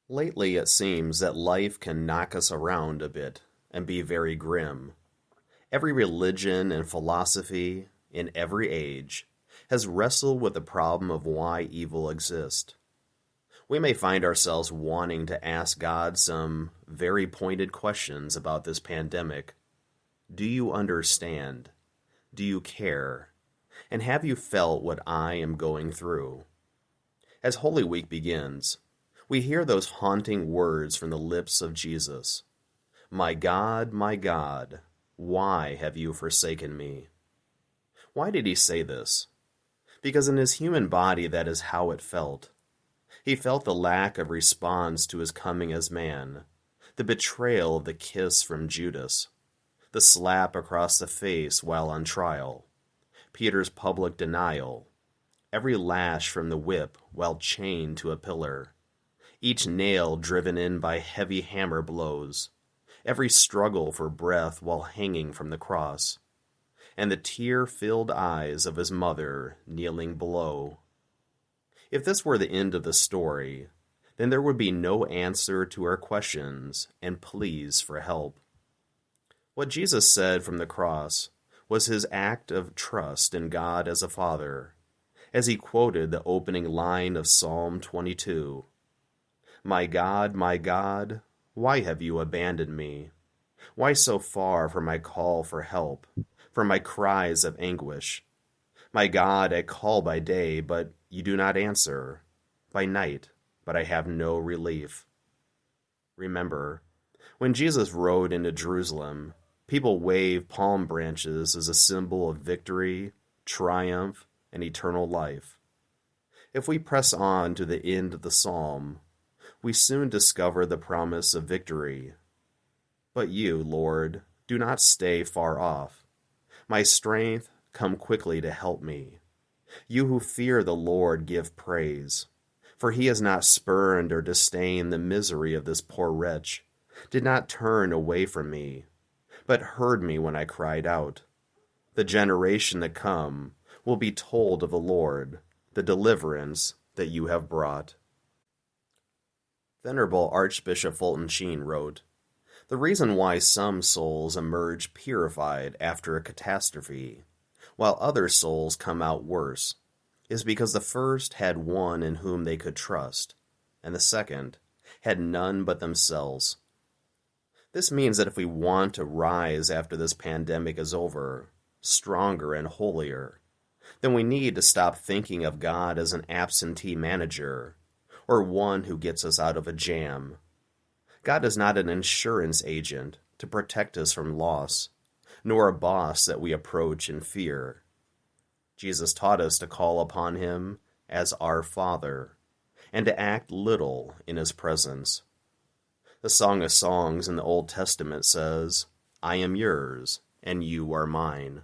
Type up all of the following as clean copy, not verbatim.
Lately, it seems that life can knock us around a bit and be very grim. Every religion and philosophy, in every age, has wrestled with the problem of why evil exists. We may find ourselves wanting to ask God some very pointed questions about this pandemic. Do you understand? Do you care? And have you felt what I am going through? As Holy Week begins, we hear those haunting words from the lips of Jesus. My God, why have you forsaken me? Why did he say this? Because in his human body that is how it felt. He felt the lack of response to his coming as man, the betrayal of the kiss from Judas, the slap across the face while on trial, Peter's public denial, every lash from the whip while chained to a pillar, each nail driven in by heavy hammer blows, every struggle for breath while hanging from the cross, and the tear-filled eyes of his mother kneeling below. If this were the end of the story, then there would be no answer to our questions and pleas for help. What Jesus said from the cross was his act of trust in God as a Father, as he quoted the opening line of Psalm 22. My God, why have you abandoned me? Why so far from my call for help, from my cries of anguish? My God, I call by day, but you do not answer, by night, but I have no relief. Remember, when Jesus rode into Jerusalem, people waved palm branches as a symbol of victory, triumph, and eternal life. If we press on to the end of the psalm, we soon discover the promise of victory. But you, Lord, do not stay far off. My strength, come quickly to help me. You who fear the Lord give praise, for he has not spurned or disdained the misery of this poor wretch, did not turn away from me, but heard me when I cried out. The generation that come will be told of the Lord, the deliverance that you have brought. Venerable Archbishop Fulton Sheen wrote, "The reason why some souls emerge purified after a catastrophe, while other souls come out worse, is because the first had one in whom they could trust, and the second had none but themselves." This means that if we want to rise after this pandemic is over, stronger and holier, then we need to stop thinking of God as an absentee manager, or one who gets us out of a jam. God is not an insurance agent to protect us from loss, nor a boss that we approach in fear. Jesus taught us to call upon him as our Father, and to act little in his presence. The Song of Songs in the Old Testament says, "I am yours, and you are mine."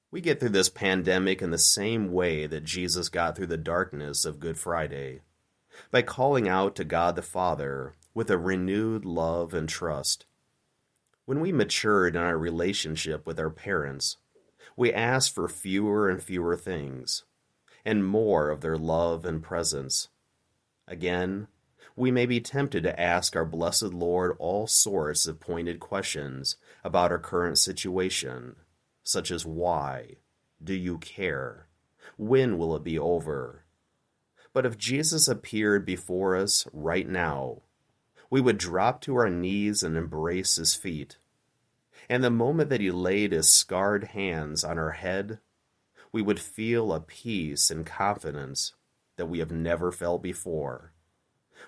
We get through this pandemic in the same way that Jesus got through the darkness of Good Friday, by calling out to God the Father with a renewed love and trust. When we matured in our relationship with our parents, we asked for fewer and fewer things, and more of their love and presence. Again, we may be tempted to ask our blessed Lord all sorts of pointed questions about our current situation, such as why, do you care, when will it be over? But if Jesus appeared before us right now, we would drop to our knees and embrace his feet. And the moment that he laid his scarred hands on our head, we would feel a peace and confidence that we have never felt before.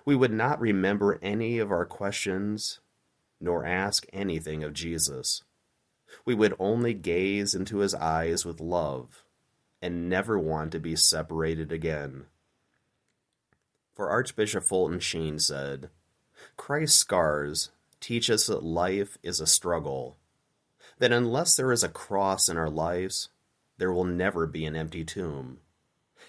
We would not remember any of our questions, nor ask anything of Jesus. We would only gaze into his eyes with love, and never want to be separated again. For Archbishop Fulton Sheen said, "Christ's scars teach us that life is a struggle, that unless there is a cross in our lives, there will never be an empty tomb.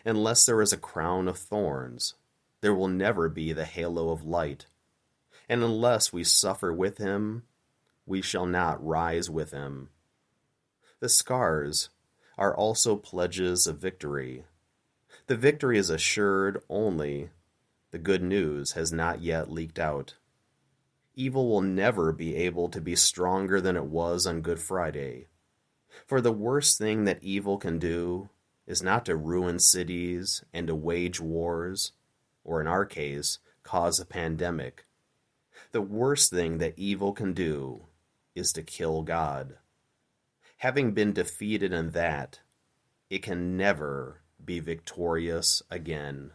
Unless there is a crown of thorns, there will never be the halo of light. And unless we suffer with him, we shall not rise with him." The scars are also pledges of victory. The victory is assured only The good news has not yet leaked out. Evil will never be able to be stronger than it was on Good Friday. For the worst thing that evil can do is not to ruin cities and to wage wars, or in our case, cause a pandemic. The worst thing that evil can do is to kill God. Having been defeated in that, it can never be victorious again.